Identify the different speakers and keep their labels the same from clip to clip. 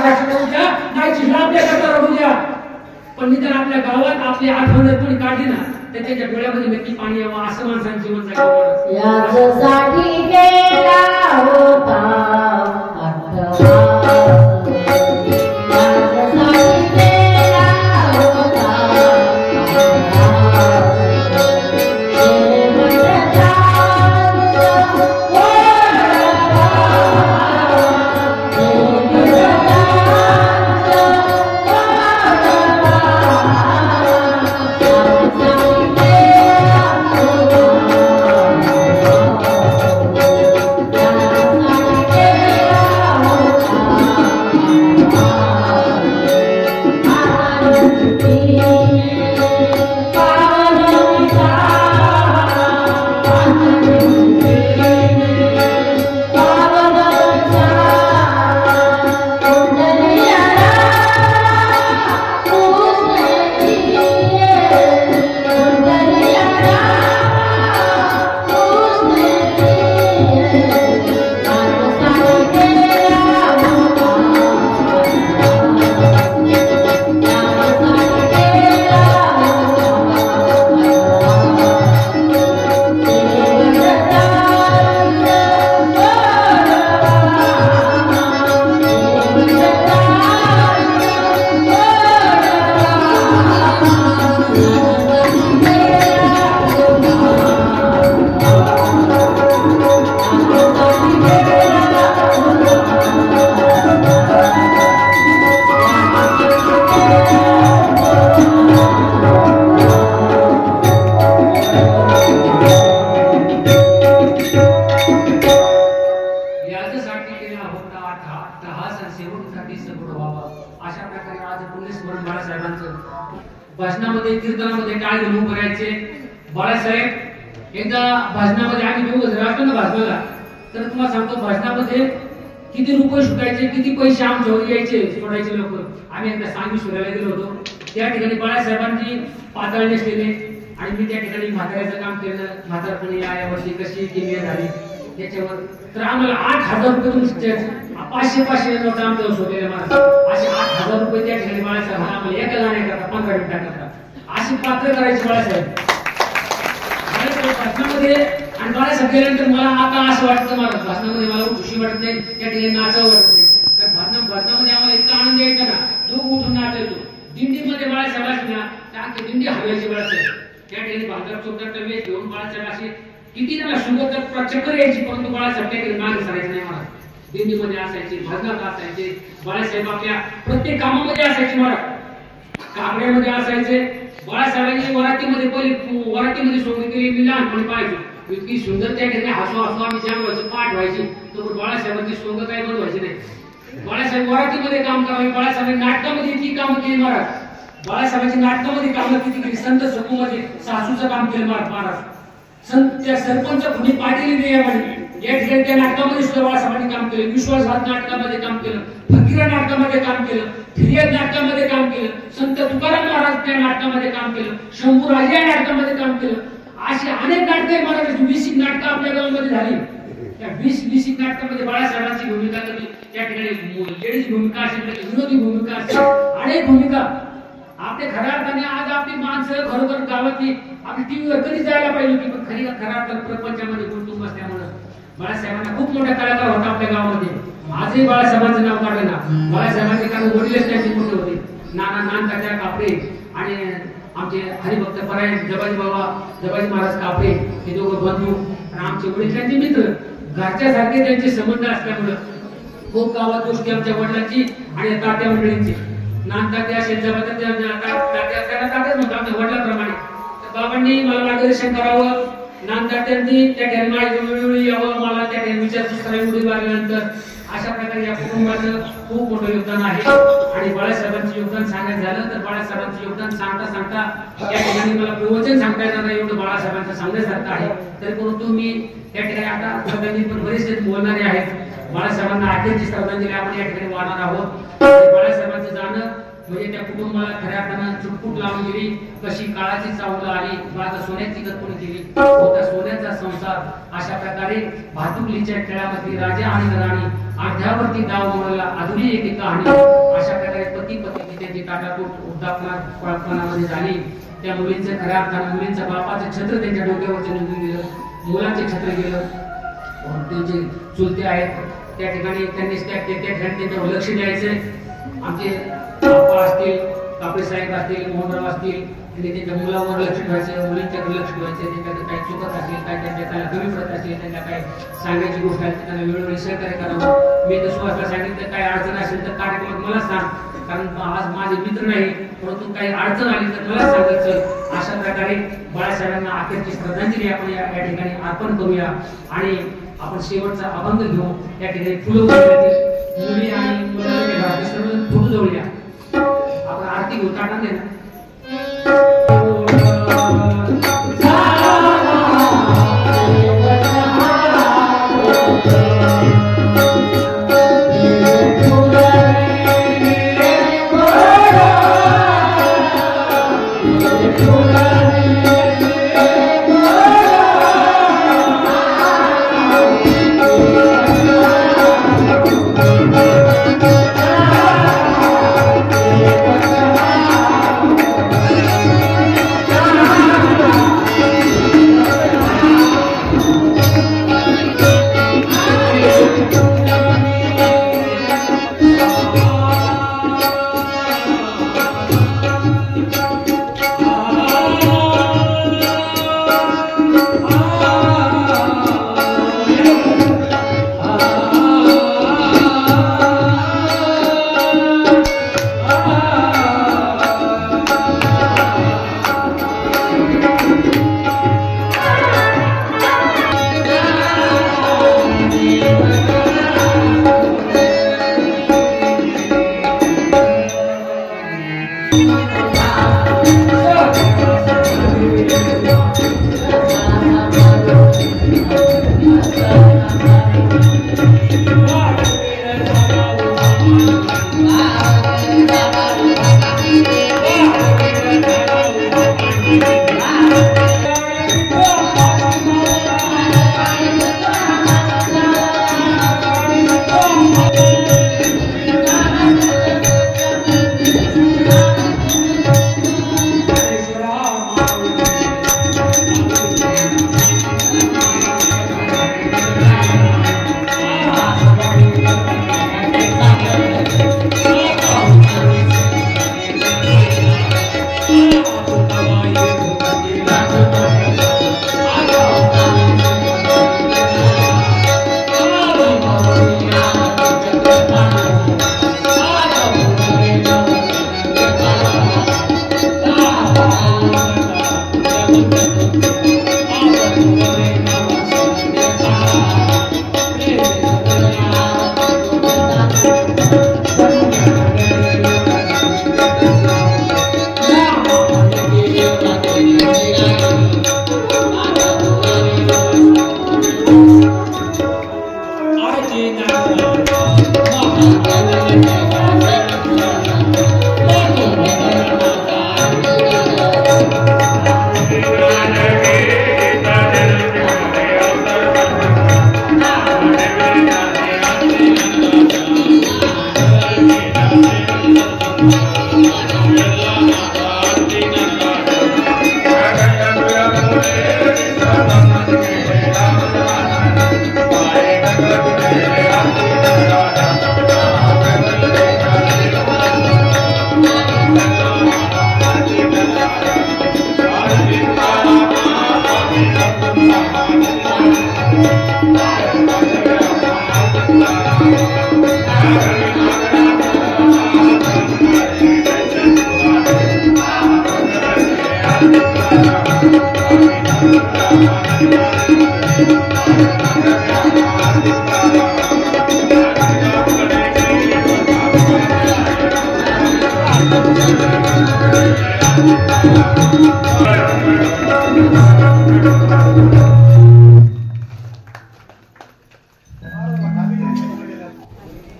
Speaker 1: महाराष्ट्र करू द्या नाही जिल्हा आपल्याकडे रडू द्या पण निदान आपल्या गावात आपली आठवण कोणी काढली ना तर त्याच्या डोळ्यामध्ये नक्की पाणी यावं असं माणसाचं जीवन जगावं
Speaker 2: यासाठी गेला होता
Speaker 1: भाषणामध्ये कीर्तनामध्ये टाळ घालून करायचे बाळासाहेब एकदा भाषणामध्ये आम्ही दोघं जर असतो ना भाषणाला तर तुम्हाला सांगतो भाषणामध्ये किती रुपये सुटायचे किती पैसे आमच्यावर यायचे सोडायचे लोक आम्ही एकदा सांगली शोधायला गेलो होतो त्या ठिकाणी बाळासाहेबांनी पातळ नेसलेले आणि मी त्या ठिकाणी म्हाताऱ्याचं काम केलं म्हातारपणी या वर्षी कशी केली झाली त्याच्यावर तर आम्हाला 8,000 रुपये 500 नोट आमच्यावर शोधलेले मला असे 8,000 रुपये त्या ठिकाणी बाळासाहेब आम्हाला एका गाण्याकरता 15 मिनिटाकरता अशी पात्र करायची बाळासाहेब भाषणामध्ये आणि बाळासाहेब गेल्यानंतर मला आता असं वाटतं मला भाषणामध्ये मला खुशी वाटत नाही त्या ठिकाणी नाचावं वाटत नाही कारण भाषणामध्ये आम्हाला इतका आनंद यायचा ना लोक उठून नाचायचो दिंडीमध्ये बाळासाहेब असले ना त्या दिंडी हलवायची बाळासाहेब त्या ठिकाणी भांडार चौकातला वेळ घेऊन बाळासाहेब असे किती त्याला शुगर चक्कर यायची परंतु बाळासाहेब त्या मागे सरायचं नाही मला दिंडीमध्ये असायचे भजनात असायचे बाळासाहेब आपल्या प्रत्येक कामामध्ये असायचे मला कापड्यामध्ये असायचे बाळासाहेबांनी वरातीमध्ये पहिली वरातीमध्ये सोंग केली मी लहानपणी पाहायचो इतकी सुंदर त्या ठिकाणी हसू हसू आम्ही ज्या व्हायचं पाठ व्हायची तर बाळासाहेबांची सोंग काही बंद व्हायची नाही बाळासाहेब वरातीमध्ये काम करावे बाळासाहेबांनी नाटकामध्ये इतकी काम केली महाराज बाळासाहेबांची नाटकामध्ये कामं किती केली संत सखूमध्ये सासूचं काम केलं महाराज संत सरपंच खुनी पाटील या ठिकाणी त्या नाटकामध्ये सुद्धा बाळासाहेबांनी काम केलं विश्वासघात नाटकामध्ये काम केलं फकीरा नाटकामध्ये काम केलं फिर्याद नाटकामध्ये काम केलं संत तुकाराम महाराज त्या नाटकामध्ये काम केलं शंभूराज या नाटकामध्ये काम केलं अशी अनेक नाटकं महाराज 20 नाटकं आपल्या गावामध्ये झाली त्या 20 नाटकामध्ये बाळासाहेबांची भूमिका कधी त्या ठिकाणी लेडीज भूमिका असेल विनोदी भूमिका असेल अनेक भूमिका आपल्या खऱ्या अर्थाने आज आपली माणसं खरोखर गावातली आपली टीव्हीवर कधी जायला पाहिजे की पण खऱ्या अर्थाने प्रपंचामध्ये कुटुंब असल्यामुळे बाळासाहेबांना खूप मोठा कलाकार होता आपल्या गावामध्ये आजही बाळासाहेबांचं नाव काढलं ना बाळासाहेबांचे कारण वडीलच त्यांचे मोठे होते नानकाच्या कापडे आणि आमचे हरिभक्त परायण जबाजी महाराज कापडे हे दोघं बंधू आणि आमचे वडील त्यांचे मित्र घरच्या सारखे त्यांचे संबंध असल्यामुळे खूप गावात गोष्टी आमच्या वडिलांची आणि तात्या मंडळींची नानतात्या शेजाबाच्या तात्याच म्हणतो आमच्या वडिलांप्रमाणे बाबांनी मला मार्गदर्शन करावं नानतात्यांनी त्या ठिकाणी वेळोवेळी यावं मला त्या ठिकाणी विचारपूस करावी उडी मारल्यानंतर अशा प्रकारे या कुटुंबाचं खूप मोठं योगदान आहे आणि बाळासाहेबांचं योगदान सांगायचं झालं तर बाळासाहेबांचं योगदान सांगता या ठिकाणी मला प्रवचन सांगता येणार नाही एवढं बाळासाहेबांचं सांगण्यासारखं आहे तरी परंतु मी त्या ठिकाणी आता श्रद्धांजली पण बरेचसे बोलणारे आहेत बाळासाहेबांना अखेरची श्रद्धांजली आपण या ठिकाणी वाहणार आहोत बाळासाहेबांचं जाणं म्हणजे त्या कुटुंबाला खऱ्या अर्थानं चुटपुट लावून गेली कशी काळाची चावल आली बाळा सोन्याची कल्पना केली होता सोन्याचा संसार अशा प्रकारे भातुकलीच्या खेळामध्ये राजा आणि राणी अर्ध्यावरती डाव मारला अजूनही एक कहाणी अशा प्रकारे पती पत्नी त्यांची ताटातूट वृद्धापणामध्ये झाली. त्या मुलींचं खऱ्या अर्थानं मुलींचं बापाचं छत्र त्यांच्या डोक्यावरचं निघून गेलं, मुलांचे छत्र गेलं. त्यांचे चुलते आहेत त्या ठिकाणी त्यांनी त्या ठिकाणी त्यांच्यावर लक्ष द्यायचंय. आमचे बाप्पा असतील, कापडे साहेब असतील, मोहनराव असतील, त्यांनी त्यांच्या मुलावर लक्ष ठेवायचं, मुलींच्याकडे लक्ष ठेवायचं. त्यांच्याकडे काही चुकत असेल, काय त्यांना कमी पडत असेल, त्यांना काही सांगायची गोष्ट आहे त्यांना वेळोवेळी सहकार्य करावं. मी तर सुहासला सांगितलं काय अडचण असेल तर कार्यक्रमात मला सांग, कारण आज माझे मित्र नाही, परंतु काही अडचण आली तर मला सांगायचं. अशा प्रकारे बाळासाहेबांना अखेरची श्रद्धांजली आपण या ठिकाणी अर्पण करूया आणि आपण शेवटचा अभंग घेऊ. त्या ठिकाणी फुलं मुली आणि फोटो जवळूया. आपण आरती घेऊ ताटाने ना.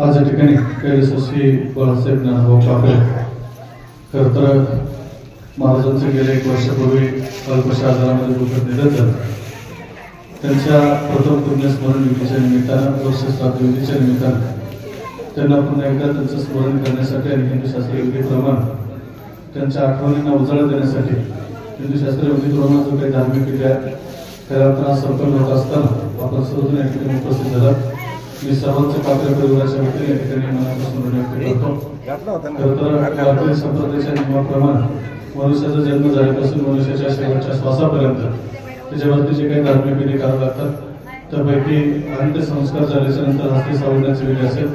Speaker 3: आज या ठिकाणी कैलासवासी बाळासाहेब नानाभाऊ कापरे खरं तर महाराजांचं गेल्या 1 वर्षापूर्वी अल्पशा आजारामध्ये दुःखद निधन झालं. त्यांच्या प्रथम पुण्यस्मरण युतीच्या निमित्तानं वर्षश्राद्ध युतीच्या निमित्तानं त्यांना पुन्हा एकदा त्यांचं स्मरण करण्यासाठी आणि हिंदुशास्त्र विधीप्रमाणे त्यांच्या आठवणींना उजाळा देण्यासाठी हिंदुशास्त्र विधीप्रमाणे जो काही धार्मिक विधी आहे त्याला संपन्न होत असताना आपण सर्वजण या ठिकाणी उपस्थित झालात. मी सर्वांचे कापरे परिवाराच्या वतीने या ठिकाणी मनापासून व्यक्त करतो. खरं तर भारतीय संप्रदायाच्या नियमाप्रमाणे मनुष्याचा जन्म झाल्यापासून मनुष्याच्या शेवटच्या श्वासापर्यंत त्याच्यावरती जे काही धार्मिक विधी करावे लागतात त्यापैकी अंत्यसंस्कार झाल्याच्या नंतर हस्ती सावरण्याचे विधी असेल,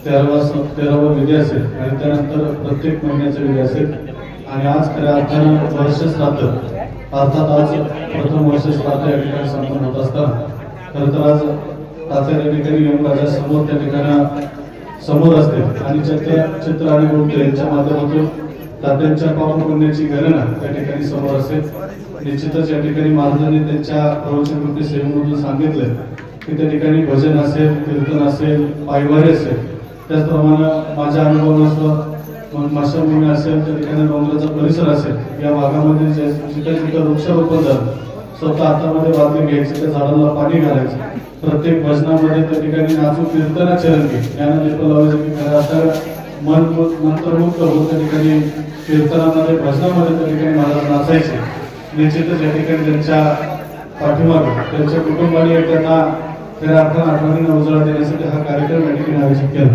Speaker 3: 13वा विधी असेल आणि त्यानंतर प्रत्येक महिन्याचे विधी असेल आणि आज खऱ्या अर्थानं वर्षश्राद्ध अर्थात आज प्रथम वर्षश्राद्ध या ठिकाणी संपन्न होत असताना खरं तर आज तात्या त्या ठिकाणी यमराजा समोर त्या ठिकाणी समोर असते आणि चित्र आणि गोष्ट यांच्या माध्यमातून तात्यांच्या पापपुण्याची गणना त्या ठिकाणी समोर असेल. निश्चितच या ठिकाणी महाराजांनी त्यांच्या प्रवचनवृत्ती सेवेमधून सांगितलं की त्या ठिकाणी भजन असेल, कीर्तन असेल, पायवारी असेल, त्याचप्रमाणे माझ्या अनुभवानुसार माशाभूमी असेल, त्या ठिकाणी डोंगराचा परिसर असेल, या भागामध्ये जिथं वृक्षारोपण झालं, स्वतः हातामध्ये बादली घ्यायची, त्या झाडाला पाणी घालायचं, प्रत्येक भजनामध्ये त्या ठिकाणी नाचून कीर्तनाचे रंगी ज्ञान दीप लावायचे की खरं असं मंत्रमुक्त होत त्या ठिकाणी कीर्तनामध्ये भजनामध्ये त्या ठिकाणी महाराज नाचायचे. निश्चितच या ठिकाणी त्यांच्या पाठीमागे त्यांच्या कुटुंबाने त्यांना खऱ्या अर्थानं आठवणींना उजाळा देण्यासाठी हा कार्यक्रम या ठिकाणी आयोजित केला.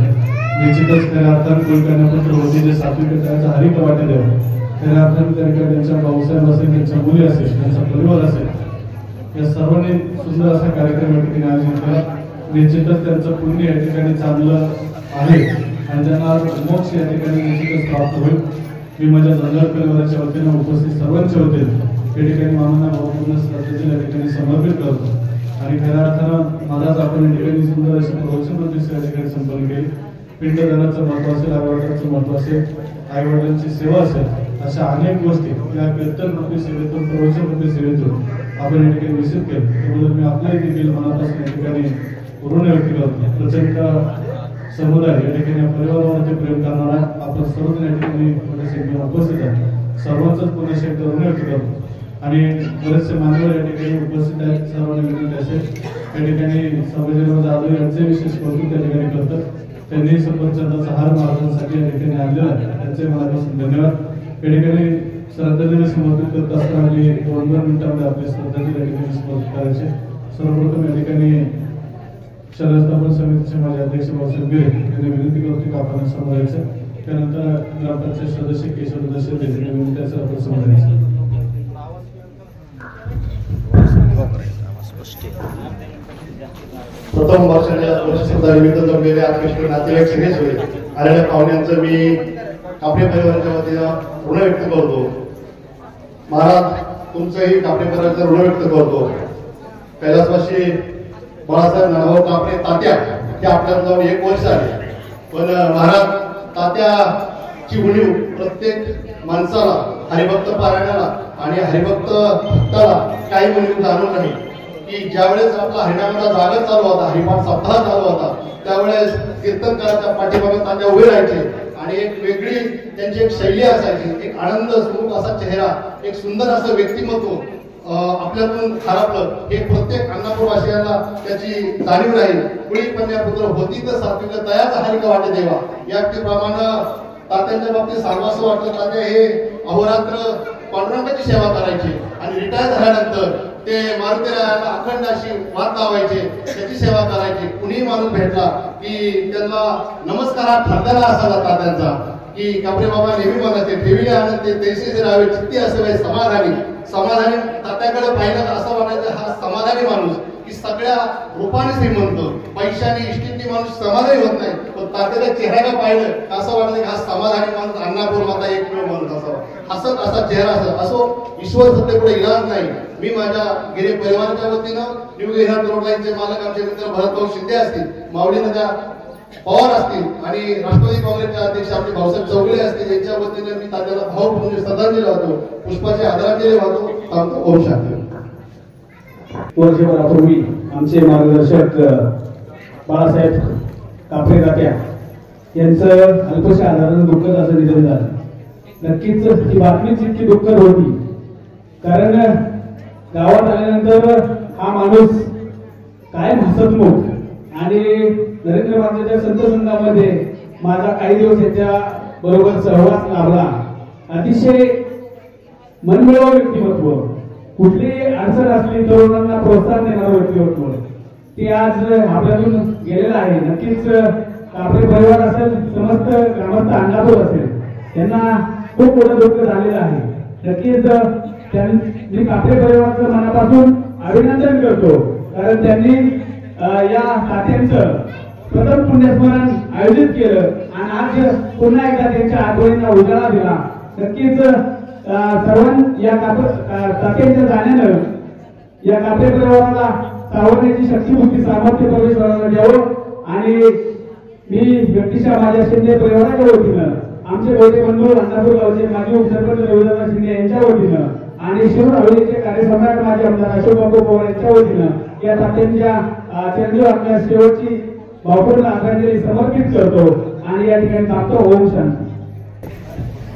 Speaker 3: निश्चितच खऱ्या अर्थानं कुलकर्णीपत्र होती जे सात्विक त्यांचा हरिक वाटे देव खऱ्या अर्थानं त्या ठिकाणी त्यांच्या भाऊसाहेब असेल, त्यांच्या मुली असेल, त्यांचा परिवार असेल, या सर्वांनी सुंदर असा कार्यक्रम या ठिकाणी आयोजित केला. निश्चितच त्यांचं पुण्य या ठिकाणी चांगलं आहे आणि त्यांना मोक्ष या ठिकाणी निश्चितच प्राप्त होईल. मी माझ्या धनगर परिवाराच्या वतीनं उपस्थित सर्वांच्या वतीनं या ठिकाणी मामांना भावपूर्ण श्रद्धांजली या ठिकाणी समर्पित करतो आणि खऱ्या अर्थानं महाराज आपण या ठिकाणी सुंदर अशी प्रवचनवृत्ती या ठिकाणी संपन्न केली. पिंडदानाचं महत्व असेल, आईवडिलांचं महत्व असेल, आईवडिलांची सेवा असेल, अशा अनेक गोष्टी या कीर्तनवृत्ती सेवेतून, प्रवचनवृत्ती सेवेतून आपण या ठिकाणी विषित केलं. त्याबद्दल मी आपल्याही देखील मनापासून या ठिकाणी ऋण व्यक्त करतो. प्रचंड समुदाय या ठिकाणी परिवारावरती प्रेम करणारा आपण सर्वजण या ठिकाणी उपस्थित आहे. सर्वांचंच पुन्हा एकदा ऋण व्यक्त करतो आणि बरेचसे मान्यवर या ठिकाणी उपस्थित आहेत. सर्वांना विनंती असेल या ठिकाणी संभाजीराव जाधव यांचे विशेष कौतुक त्या ठिकाणी करतात. त्यांनी सफरचंदाचा हार महाराजांसाठी या ठिकाणी आणलेला आहे, त्यांचे मनापासून धन्यवाद. या ठिकाणी श्रद्धांजली समर्पित करत असताना 2-2 मिनिटांमध्ये आपले श्रद्धांजली या ठिकाणी समर्पित करायचे. सर्वप्रथम या ठिकाणी शरद स्थापन समितीचे माझे अध्यक्ष भाऊसाहेब गिरे यांनी विनंती करतो की आपण समोर यायचं. त्यानंतर ग्रामपंचायत सदस्य केशव दशरथ यांनी विनंती असेल आपण समोर यायचं.
Speaker 4: प्रथम वर्षाच्या निमित्त जमलेले आत्मनिष्ठ नातेवाईक सगळेच होईल. आलेल्या पाहुण्यांचं मी कापरे परिवाराच्या वतीनं ऋण व्यक्त करतो. महाराज तुमचंही कापरे परिवाराचं ऋण व्यक्त करतो. कैलासवासी बाळासाहेब नानाभाऊ कापरे तात्या हे आपल्याला जाऊन 1 वर्ष आले, पण महाराज तात्याची उणीव प्रत्येक माणसाला, हरिभक्त पारायणाला आणि हरिभक्त भक्ताला काही उणीव जाणवत नाही की ज्यावेळेस आपला हरिनामाचा जागर चालू होता, हरिपाठ सप्ताह चालू होता, त्यावेळेस कीर्तनकाराच्या पाठीमागे तात्या उभे राहायचे आणि एक वेगळी त्यांची एक शैली असायची, एक आनंद सुमुख असा चेहरा, एक सुंदर असं व्यक्तिमत्व आपल्यातून हरपलं हे प्रत्येक अन्नपूरवासियांना त्याची जाणीव राहील. कुळी कन्यापुत्र होती तर सात्विक तयाच हरिक वाटे देवा या प्रमाणे तात्यांच्या बाबतीत सांगावं वाटलं. तात्या हे अहोरात्र पांडुरंगाची सेवा करायची आणि रिटायर झाल्यानंतर ते मारुतीरायाला अखंड अशी वाट लावायचे, त्याची सेवा करायची. कुणीही माणूस भेटला की त्यांना नमस्कारात ठरलेला असावा तात्यांचा की कापरे बाबा नेहमी म्हणायचे ठेविले आनंद ते तैसेच राहावे चित्ती असावे समाधानी. समाधानी तात्याकडे पाहिलं असं म्हणायचं हा समाधानी माणूस की सगळ्या रूपाने श्रीमंत, पैशाने इष्टींनी माणूस समाधानी होत नाही, पण तात्याच्या चेहऱ्याला पाहिलं असं वाटलं की हा समाधानी माणूस अन्नापूर माता एकमेव माणूस असावा. हसत असा चेहरा असो. ईश्वर सत्य पुढे इलाज नाही. मी माझ्या गिरे परिवाराच्या वतीनं न्यू गिरहाट रोड लाईनचे मालक आमचे मित्र भरतभाऊ शिंदे असतील, माऊली नद्या पवार असतील आणि राष्ट्रवादी काँग्रेसचे अध्यक्ष आपले भाऊसाहेब चौगुले असतील, यांच्या वतीने मी तात्याला भावपूर्ण श्रद्धांजली वाहतो, पुष्पाची आदरांजली वाहतो. ओम शांती.
Speaker 5: वर्षभरापूर्वी आमचे मार्गदर्शक बाळासाहेब कापरे तात्या यांचं अल्पशा आजारानं दुःखद असं निधन झालं. नक्कीच ही बातमीच इतकी दुःखद होती कारण गावात आल्यानंतर हा माणूस कायम हसतमुख आणि नरेंद्र मातेच्या संत संघामध्ये माझा काही दिवस याच्या बरोबर सहवास लाभला. अतिशय मनमिळावू व्यक्तिमत्व, कुठलीही अडचण असली तरुणांना प्रोत्साहन देणारं व्यक्तिमत्व ते आज आपल्यातून गेलेलं आहे. नक्कीच कापरे परिवार असेल, समस्त ग्रामस्थ अंगापूर असेल, त्यांना खूप मोठं दुःख झालेलं आहे. नक्कीच मी कापरे परिवाराचं मनापासून अभिनंदन करतो, कारण त्यांनी या तात्यांचं प्रथम पुण्यस्मरण आयोजित केलं आणि आज पुन्हा एकदा त्यांच्या आठवणींना उजाळा दिला. नक्कीच या तात्यांच्या जाण्यानं या कापरे परिवाराला सावरण्याची शक्ती बुद्धी सामर्थ्य परमेश्वराला द्यावं आणि मी व्यक्तिशः माझ्या शिंदे परिवाराच्या वतीनं, आमचे मोठे बंधू अंधापूर गावचे माजी उपसरपंच रविदास शिंदे यांच्या वतीनं आणि शिरूर हवेलीचे कार्यसम्राट माजी आमदार अशोक बाबू पवार यांच्या वतीनं या तात्यांच्या चरणी आपल्या शेवटची भावपूर्ण आदरांजली समर्पित करतो आणि या ठिकाणी थांबतो. ओम शांती.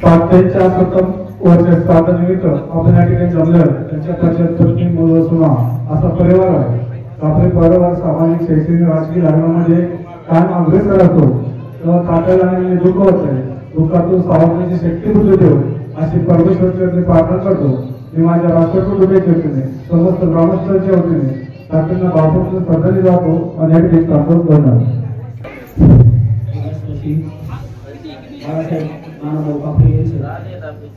Speaker 3: तात्यांच्या प्रथम वर्षाच्या स्थापनेनिमित्त आपण या ठिकाणी जमलं. त्यांच्या 75 मुलं सुना असा परिवार आहे. कापरे परिवार सामाजिक, शैक्षणिक, राजकीय धर्मामध्ये कायम अग्रेसर असतो. तेव्हा तात्याला दुःख होत आहे, दुःखातून सावरण्याची शक्ती बुद्धी देऊ अशी परमेश्वराची प्रार्थना करतो. मी माझ्या राष्ट्रीय कुटुंबाच्या वतीने, समस्त ग्रामस्थांच्या वतीने तात्यांना भावपूर्ण श्रद्धांजली जातो आणि या ठिकाणी थांबतो. धन्यवाद.
Speaker 5: मानव कापरे यांचं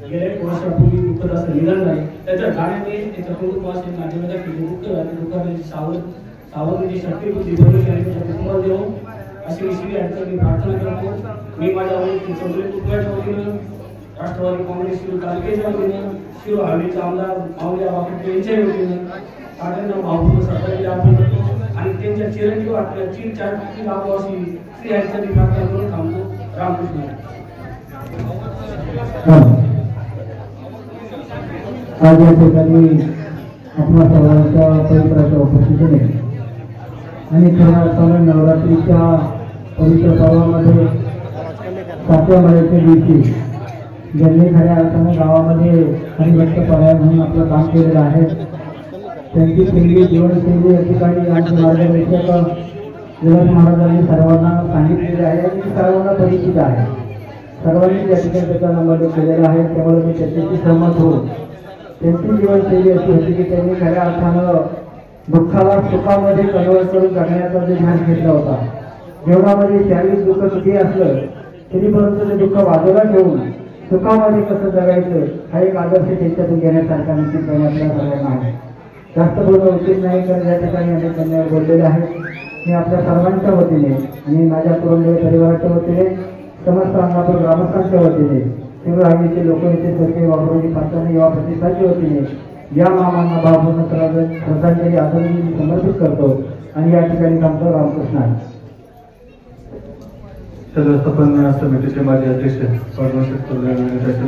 Speaker 5: गेल्या 1 वर्षापूर्वी दुःखद असं निधन झाले. त्याच्या गाण्याने त्याच्या कुटुंबाचे नातेवाईक दुःखाची सावरण्याची शक्ती बुद्धी परमेश्वराला देऊ अशी श्री यांची प्रार्थना करतो. मी माझ्या वतीने सगळे कुटुंबाच्या वतीनं, राष्ट्रवादी काँग्रेस शिरूर तालुक्याच्या वतीनं, शिरूर हवेलीचा आमदार माऊल्या बापू यांच्या वतीनं तात्यांना भावपूर्ण श्रद्धांजली अर्पण करतो आणि त्यांच्या चिरंजीव आपल्या चीर लाभो अशी श्री यांची प्रार्थना करून थांबतो. रामकृष्ण.
Speaker 6: आज या ठिकाणी आपल्या सर्वांच्या पवित्राच्या उपस्थितीने आणि खऱ्या अर्थाने नवरात्रीच्या पवित्र पर्वामध्ये 7व्या महिन्याच्या दिवशी ज्यांनी खऱ्या अर्थाने गावामध्ये हरिभक्त पर्याय म्हणून आपलं काम केलेलं आहे, त्यांची शैली, जीवनशैली या ठिकाणी आमचे मार्गदर्शक विलास महाराजांनी सर्वांना सांगितलेले आहे आणि सर्वांना परिचित आहे. सर्वांनी या ठिकाणी त्याचा नंबर केलेला आहे. त्यामुळे मी त्याच्याशी सहमत होऊन त्यांची जीवनशैली अशी होती की त्यांनी खऱ्या अर्थानं दुःखाला सुखामध्ये कन्वर्ट करून जगण्याचा जे ध्यान घेतला होता. जीवनामध्ये शारीरिक दुःख किती असलं तरी परंतु ते दुःख बाजूला ठेवून सुखामध्ये कसं जगायचं हा एक आदर्श त्यांच्यातून घेण्यासारखा निश्चितपणे आपल्या सर्वांना आहे. जास्त बोलणं उचित नाही, कारण या ठिकाणी अनेक त्यांनी बोललेले आहेत. मी आपल्या सर्वांच्या वतीने आणि माझ्या कुटुंबीय परिवाराच्या वतीने, समस्त अंगापूर ग्रामस्थांच्या वतीने, शिरूर हवेलीचे लोकनेते स्वर्गीय बाबूरावजी पाटलांनी युवा प्रतिष्ठानच्या वतीने या मामांना भावपूर्ण श्रद्धांजली आदरांजली समर्पित करतो आणि या ठिकाणी थांबतो. रामकृष्ण.
Speaker 3: व्यवस्थापन समितीचे माजी अध्यक्ष परमेश्वर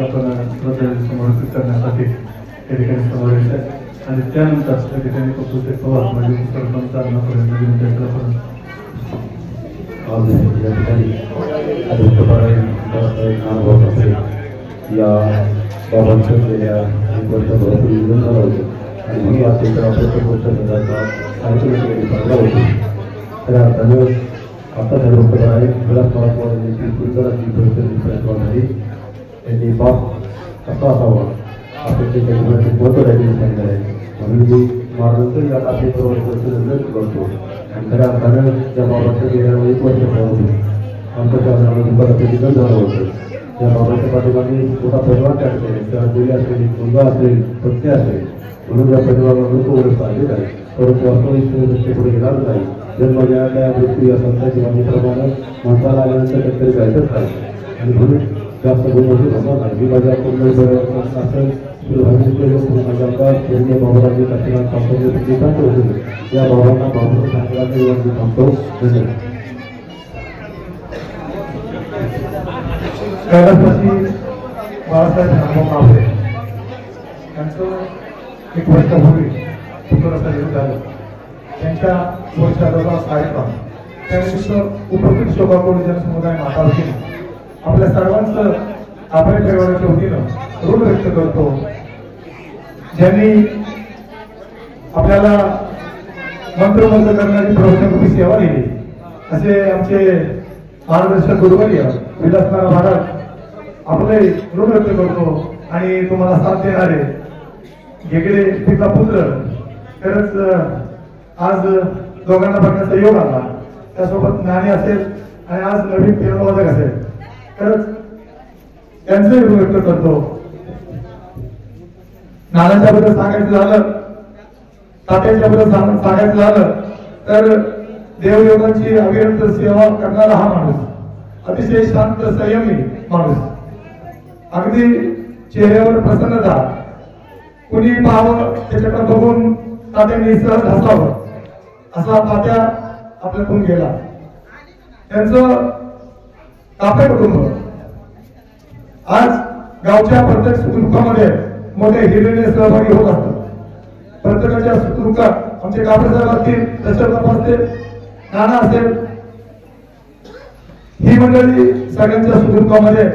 Speaker 3: आपण श्रद्धांजली समर्पित करण्यासाठी या ठिकाणी समावेश आहे आणि त्यानंतर त्या ठिकाणी कपूरचे पवार म्हणजे सरपंच अन्नापर्यंत
Speaker 7: आज या ठिकाणी या बाबांचं गेल्या 1 वर्षापूर्वी निधन झालं होतं आणि मी आज एका प्रत्येक साहित्य होती. त्या अर्थानं आता त्या लोक आहे विलास महाराजांची सुंदराची परिस्थिती झाली. त्यांनी बाप कसा असावा आपण ते त्याच्यामध्ये महत्त्व द्यायला सांगितलं आहे. म्हणून मी महाराजांचं या कापेबरोबर करतो आणि खऱ्या अर्थानं त्या बाबाचं गेल्या 1 वर्षापूर्वी आमच्या दुपाराचं निधन झालं होतं. त्या बाबाच्या पाठीमागे मोठा परिवार टाकले, त्या मुली असेल, मुलगा असेल, पत्नी असेल, म्हणून या परिवाराला लोक ओळख पाहिजे आहे. परंतु वास्तविक दृष्टी पुढे गेलाच नाही. जन्म ज्या गोष्टी या संतांची मागणीप्रमाणे माणसाला आल्यानंतर काहीतरी जायचंच नाही आणि म्हणून जास्त गोष्टी होणार नाही. मी माझ्या पूर्ण असेल बाबाराजी काशीनाथ कापड होते या बाबांना बाबू सांगण्याची थांबतो.
Speaker 3: कैलासवासी बाळासाहेब नामो कापरे त्यांचं 1 वर्षापूर्वी पुतळाचा निधन झालं. त्यांच्या वर्षाचा कार्यक्रम त्यानिमित्त उपस्थित शोभाकोळी जनसमुदाय माता वतीने आपल्या सर्वांचं कापरे परिवाराच्या वतीनं ऋण व्यक्त करतो. ज्यांनी आपल्याला
Speaker 6: मंत्रमुग्ध करणारी प्रवचनरूपी सेवा दिली असे आमचे मार्गदर्शक गुरुवर्य विलासनाथ महाराज आपले ऋण व्यक्त करतो आणि तुम्हाला साथ देणारे वेगळे तिचा पुत्र खरंच आज दोघांना बघण्याचा योग आला त्यासोबत नाणी असेल आणि आज नवीन तीर्णवादक असेल खरंच त्यांचे ऋण व्यक्त करतो नानांच्या बद्दल सांगायचं झालं तात्यांच्या बद्दल सांगायचं झालं तर देवदेवतांची अविरत सेवा करणारा हा माणूस अतिशय शांत संयमी माणूस अगदी चेहऱ्यावर प्रसन्नता कुणी पाहावं त्याच्याकडे बघून तात्यांनी सहज हसावं असा तात्या आपल्याकडून गेला त्यांचं कापे कुटुंब आज गावच्या प्रत्येक सुखदुःखामध्ये मोठ्या हिरीने सहभागी होत असतात प्रत्येकाच्या सुखदुःखात आमचे कापडे साहेब असतील दशरथ असतील नाना असेल ही मंडळी सगळ्यांच्या सुखदुःखामध्ये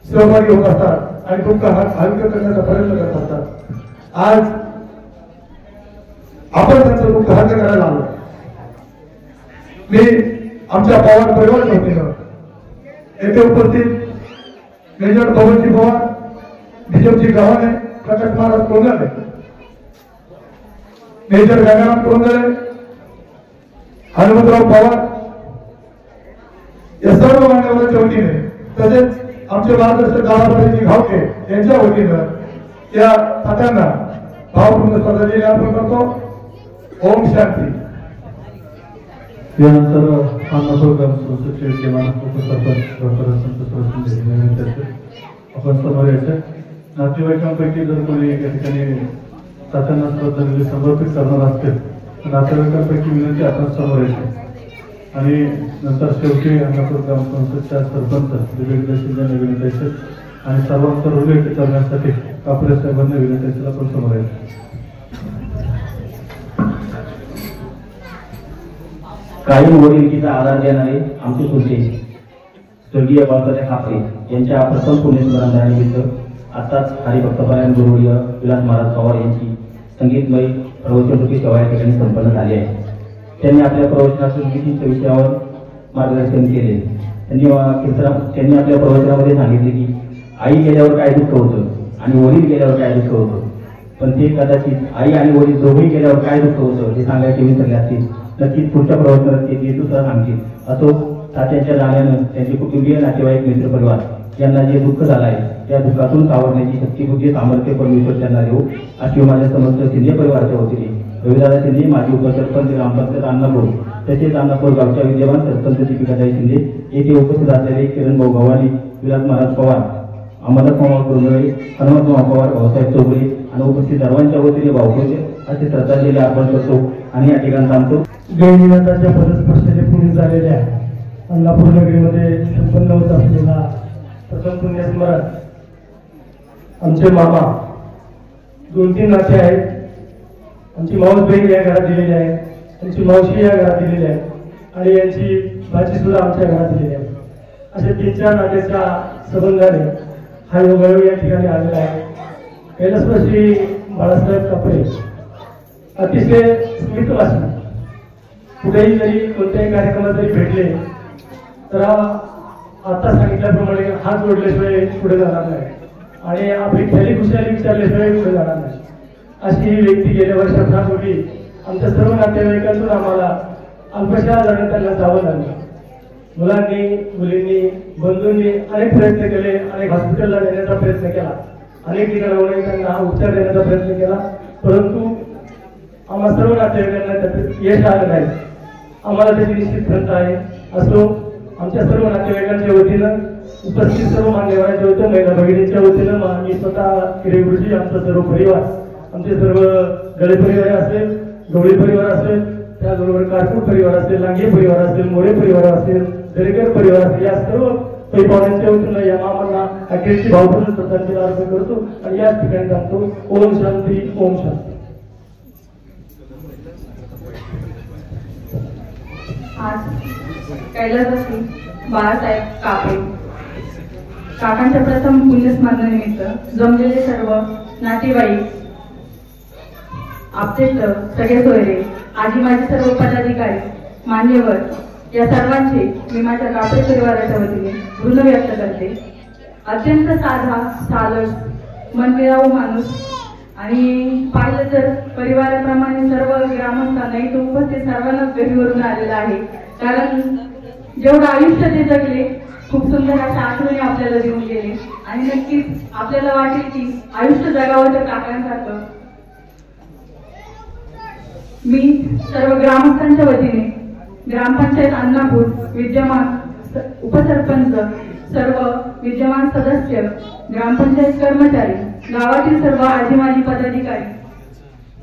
Speaker 6: सहभागी होत असतात आणि दुःख हलकं करण्याचा प्रयत्न करत असतात आज आपण त्यांचं दुःख हलकं करायला आलो मी आमच्या पवार परिवाराच्या वतीनं येथे उपस्थित मेजर पवनजी पवार बिजपजी गव्हाणे प्रकाश महाराज कोंगले मेजर गंगाराम कोंगले हनुमंतराव पवार या सर्व मान्यवरांच्या वतीने तसेच आमचे मार्गदर्शक दादाजी घावके यांच्या वतीनं या तात्यांना भावपूर्ण श्रद्धांजली अर्पण करतो. ओम शांती.
Speaker 3: यानंतर खानापूर ग्राम संस्थेचे किमान उपसरपंच डॉक्टर संत आपण समोर यायचे नातेवाईकांपैकी जर कोणी या ठिकाणी तात्यांना श्रद्धांजली समर्पित करणार असतील तर नातेवाईकांपैकी विनंती आपण समोर यायचे आणि नंतर शेवटी खानापूर ग्राम संस्थेच्या सरपंच दिव्य शिंदे विनंती यायचे आणि सर्वांचा ऋण करण्यासाठी कापरे साहेबांना विनंती यायचे आपण समोर यायचे.
Speaker 8: काही वडिलकीचा आधार देणारे आमचे पुढचे स्वर्गीय बाळकाच्या खापरे यांच्या प्रथम पुण्यस्मरणानिमित्त आताच हरिभक्तपरायण गुरुवर्य विलास महाराज पवार यांची संगीतमय प्रवचनरूपी सेवा या ठिकाणी संपन्न झाली आहे. त्यांनी आपल्या प्रवचनातून विशिष्ट विषयावर मार्गदर्शन केले. त्यांनी आपल्या प्रवचनामध्ये सांगितले की आई गेल्यावर काय दुःख होतं आणि वडील गेल्यावर काय दुःख होतं, पण ते कदाचित आई आणि वडील दोघेही गेल्यावर काय दुःख होतं हे सांगायचे विसरले असतील. नक्कीच पुढच्या प्रवचनात ते हेतूसह सांगतील. असो तात्यांच्या जाण्यानं त्यांचे कुटुंबीय नातेवाईक मित्रपरिवार यांना जे दुःख झालं आहे त्या दुःखातून सावरण्याची शक्ती बुद्धी सामर्थ्य परमेश्वर त्यांना देऊ अशी माझ्या समस्त शिंदे परिवाराच्या वतीने रविदादा शिंदे माजी उपसरपंच ग्रामपंचायत अन्नापूर तसेच अन्नापूर गावच्या विद्यमान सरपंच दीपिकाताई शिंदे येथे उपस्थित असलेले किरण भाऊ गव्हाणे विलास महाराज पवार अमरनाथ मामा कुरंदळे हनुमंत मामा पवार भाऊसाहेब चौगुले आणि उपस्थित सर्वांच्या वतीने भाऊकोचे असे श्रद्धांजली अर्पण करतो आणि या ठिकाणी थांबतो.
Speaker 6: गैरविनाथाच्या पदस्पर्शाने पुढे झालेल्या अन्नापूर नगरीमध्ये संपन्न होत असलेला प्रथम पुण्यस्मरण आमचे मामा 2-3 नाते आहेत. आमची मावस बहीण या घरात दिलेली आहे, आमची मावशी या घरात दिलेली आहे आणि यांची भाची सुद्धा आमच्या घरात दिलेली आहे. अशा 3-4 नात्याच्या संबंधाने हा योगायोग या ठिकाणी आलेला आहे. कैलासवासी बाळासाहेब कापरे अतिशय स्मितवासी कुठेही जरी कोणत्याही कार्यक्रमात जरी भेटले तर आता सांगितल्याप्रमाणे हात जोडल्याशिवाय पुढे जाणार नाही आणि आपली खरी खुशाली विचारल्याशिवाय पुढे जाणार नाही. अशी ही व्यक्ती गेल्या वर्षापूर्वी आमच्या सर्व नातेवाईकांतून आम्हाला अल्पशा जाणे त्यांना जावं लागलं. मुलांनी मुलींनी बंधूंनी अनेक प्रयत्न केले, अनेक हॉस्पिटलला नेण्याचा प्रयत्न केला, अनेक ठिकाणावर त्यांना उपचार देण्याचा प्रयत्न केला, परंतु आम्हा सर्व नातेवाईकांना त्याचं यश आलं नाही. आम्हाला त्याची निश्चित खंत आहे. असो आमच्या सर्व नातेवाईकांच्या वतीनं उपस्थित सर्व मान्यवरांच्या वतीनं महिला भगिनींच्या वतीनं मी स्वतः किरे गुरुजी आमचा सर्व परिवार आमचे सर्व गळे परिवार असेल, गवळी परिवार असेल, त्याचबरोबर कारकूट परिवार असेल, लांगे परिवार असेल, मोरे परिवार असेल, दरेकर परिवार असेल, या सर्व परिवारांच्या वतीनं या मामांना अखेरची भावपूर्ण श्रद्धांजली अर्पण करतो आणि याच ठिकाणी थांबतो. ओम शांती. ओम शांती.
Speaker 9: आज कैलासवासी बाळासाहेब कापरे काकांच्या प्रथम पुण्यस्मरणानिमित्त जमलेले सर्व नातेवाईक आपले सगळे सोयरे आजी माझे सर्व पदाधिकारी मान्यवर या सर्वांचे मी माझ्या कापरे परिवाराच्या वतीने ऋण व्यक्त करते. अत्यंत साधा सालस मनमिळावू माणूस आणि पाहिलं तर परिवाराप्रमाणे सर्व ग्रामस्थांना इथं उपस्थित सर्वांनाच घरीवरून आलेला आहे. कारण जेवढं आयुष्य ते जगले खूप सुंदर अशा आठवणी आपल्याला देऊन गेले आणि नक्कीच आपल्याला वाटेल की आयुष्य जगावं तर काकांसारखं. मी सर्व ग्रामस्थांच्या वतीने ग्रामपंचायत अन्नापूर विद्यमान उपसरपंच सर्व विद्यमान सदस्य ग्रामपंचायत कर्मचारी गावातील सर्व आजी माजी पदाधिकारी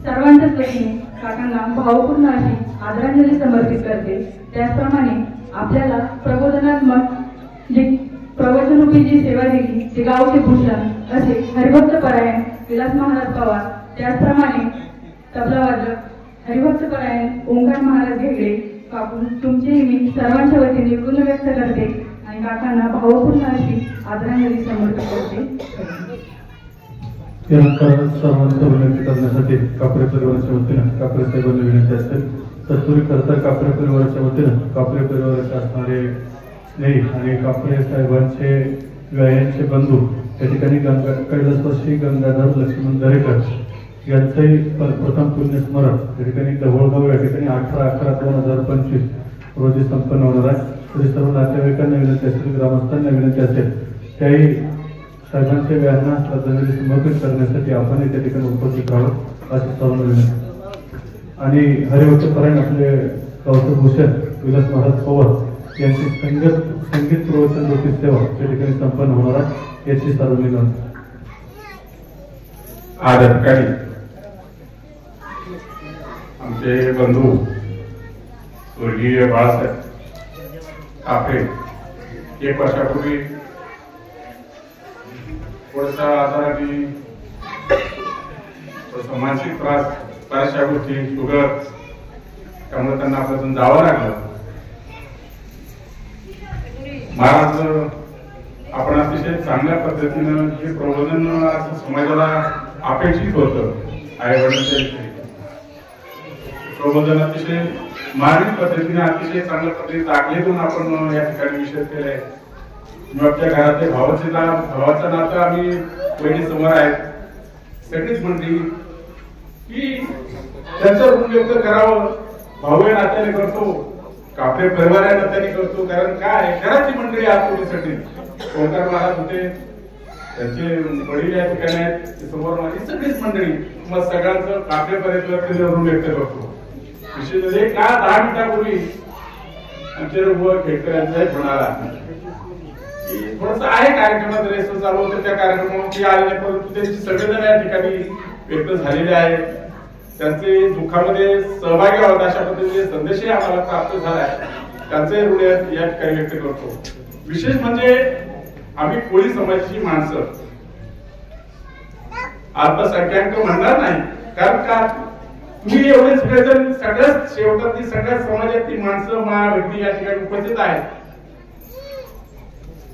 Speaker 9: सर्वांच्याच वतीने काकांना भावपूर्ण अशी आदरांजली समर्पित करते. त्याचप्रमाणे आपल्याला प्रबोधनात्मक जी प्रवचनरूपी जी सेवा दिली ती गावचे भूषण असे हरिभक्त परायण विलास महाराज पवार, त्याचप्रमाणे तबलावादक हरिभक्त परायण ओंकार महाराज घेगडे काकू तुमचेही मी सर्वांच्या वतीने ऋण व्यक्त करते आणि काकांना भावपूर्ण अशी आदरांजली समर्पित करते.
Speaker 3: त्यानंतर सर्वांचं विनंती करण्यासाठी कापरे परिवाराच्या वतीनं कापरे साहेबांना विनंती असते. तत्पूर्वी खरंतर कापरे परिवाराच्या वतीनं कापरे परिवाराचे असणारे स्नेही आणि कापरे साहेबांचे व्यायांचे बंधू या ठिकाणी कैलासवासी गंगाधर लक्ष्मण दरेकर यांचंही प्रथम पुण्यस्मरण या ठिकाणी ढवळगाव या ठिकाणी 18/11/2025 रोजी संपन्न होणार आहे. तरी सर्व नातेवाईकांना विनंती असेल, ग्रामस्थांना विनंती असेल त्याही साहेबांच्या व्यायांना श्रद्धांजली समर्पित करण्यासाठी आपण त्या ठिकाणी उपस्थित राहावं अशी सर्वांना विनंती. आणि हरिभक्त परायण आपले गावचे भूषण विलास महाराज पवार यांची संगीत प्रवचन रूपी सेवा त्या ठिकाणी संपन्न होणार आहे याची सर्वांनी नोंद.
Speaker 10: आज या ठिकाणी आमचे बंधू स्वर्गीय बाळासाहेब कापरे 1 वर्षापूर्वी थोडासा आजाराने थोडासा मानसिक त्रास बऱ्याचशा गोष्टी शुगर त्यामुळे त्यांना आपल्यातून जावं लागलं. महाराज आपण अतिशय चांगल्या पद्धतीनं हे प्रबोधन असं समाजाला अपेक्षित होतं. आई वडिलांच्या विषयी प्रबोधन अतिशय मानवी पद्धतीने अतिशय चांगल्या पद्धतीने आखलेतून आपण या ठिकाणी विषय केलाय. मी आपल्या घरातले भावाचं नातं आम्ही वहिनी समोर आहेत सगळीच मंडळी की त्यांचं ऋण व्यक्त करावं. भाऊ या नात्याने करतो, कापरे परिवार या नात्याने करतो. कारण काय घराची मंडळी आतोडीसाठी ओंकार महाराज होते, त्यांचे वडील या ठिकाणी आहेत समोर माझी सगळीच मंडळी मग सगळ्यांचं कापरे परिवार ऋण व्यक्त करतो. विशेष म्हणजे का 10 मिनिटापूर्वी आमचे खेळकर यांचा फोन आला की थोडस आहे कार्यक्रमात रेस चालू होते त्या कार्यक्रमात आले नाही, परंतु त्यांची सगळेजण या ठिकाणी व्यक्त झालेले आहेत. त्यांचे दुःखामध्ये सहभागी आहोत अशा पद्धतीचे संदेशही आम्हाला प्राप्त झालाय. त्यांचे ऋण या ठिकाणी व्यक्त करतो. विशेष म्हणजे आम्ही कोळी समाजाची माणसं अल्पसंख्याक म्हणणार नाही, कारण का तुम्ही एवढे सगळेजण सगळ्याच शेवटातली सगळ्या समाजातली माणसं व्यक्ती या ठिकाणी उपस्थित आहेत.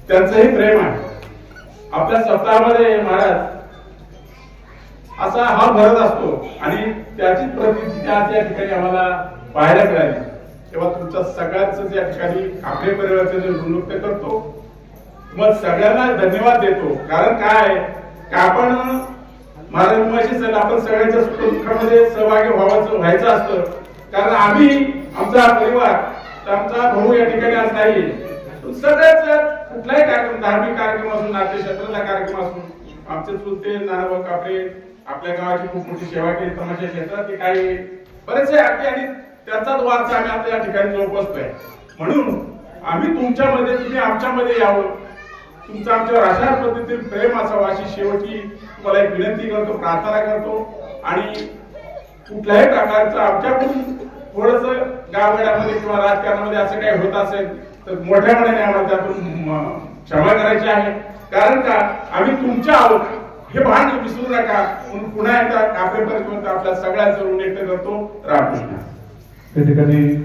Speaker 10: त्यांचंही प्रेम आहे. आपल्या सप्ताहामध्ये महाराज असा हा भरत असतो आणि त्याची प्रतिती त्या ठिकाणी आम्हाला पाहायला मिळाली. तेव्हा तुमच्या सगळ्यांच या ठिकाणी आपल्या परिवाराचे ऋण व्यक्त करतो. मग सगळ्यांना धन्यवाद देतो. कारण काय आपण महाराज आपण सगळ्यांच्या सुखदुःखामध्ये सहभागी व्हायचं असतं. कारण आम्ही आमचा परिवार आमचा भाऊ या ठिकाणी आज नाही. सगळ्याच कुठलाही कार्यक्रम धार्मिक कार्यक्रम असून नाट्यक्षेत्राचा कार्यक्रम असून आमचे चुलते नानाभाऊ कापरे आपल्या गावाची खूप मोठी सेवा केली तमाशा क्षेत्रात ते काही बरेचसे अगदी आणि त्याचाच वारसा आम्ही आता या ठिकाणी जोपासतोय. म्हणून आम्ही तुमच्यामध्ये तुम्ही आमच्यामध्ये यावं, तुमचं आमच्यावर अशा पद्धतीने प्रेम असावं अशी शेवटी तुम्हाला एक विनंती करतो, प्रार्थना करतो. आणि कुठल्याही प्रकारचं आमच्याकडून थोडस गावगाड्यामध्ये किंवा राजकारणामध्ये असं काही होत असेल तर मोठ्या मनाने आम्हाला त्यातून क्षमा करायची आहे. कारण का आम्ही तुमच्या आहोत हे भान विसरू नका. म्हणून पुन्हा एकदा कापरेपर्यंत आपल्या सगळ्यांचं ऋण व्यक्त करतो. रामकृष्ण.
Speaker 3: त्या ठिकाणी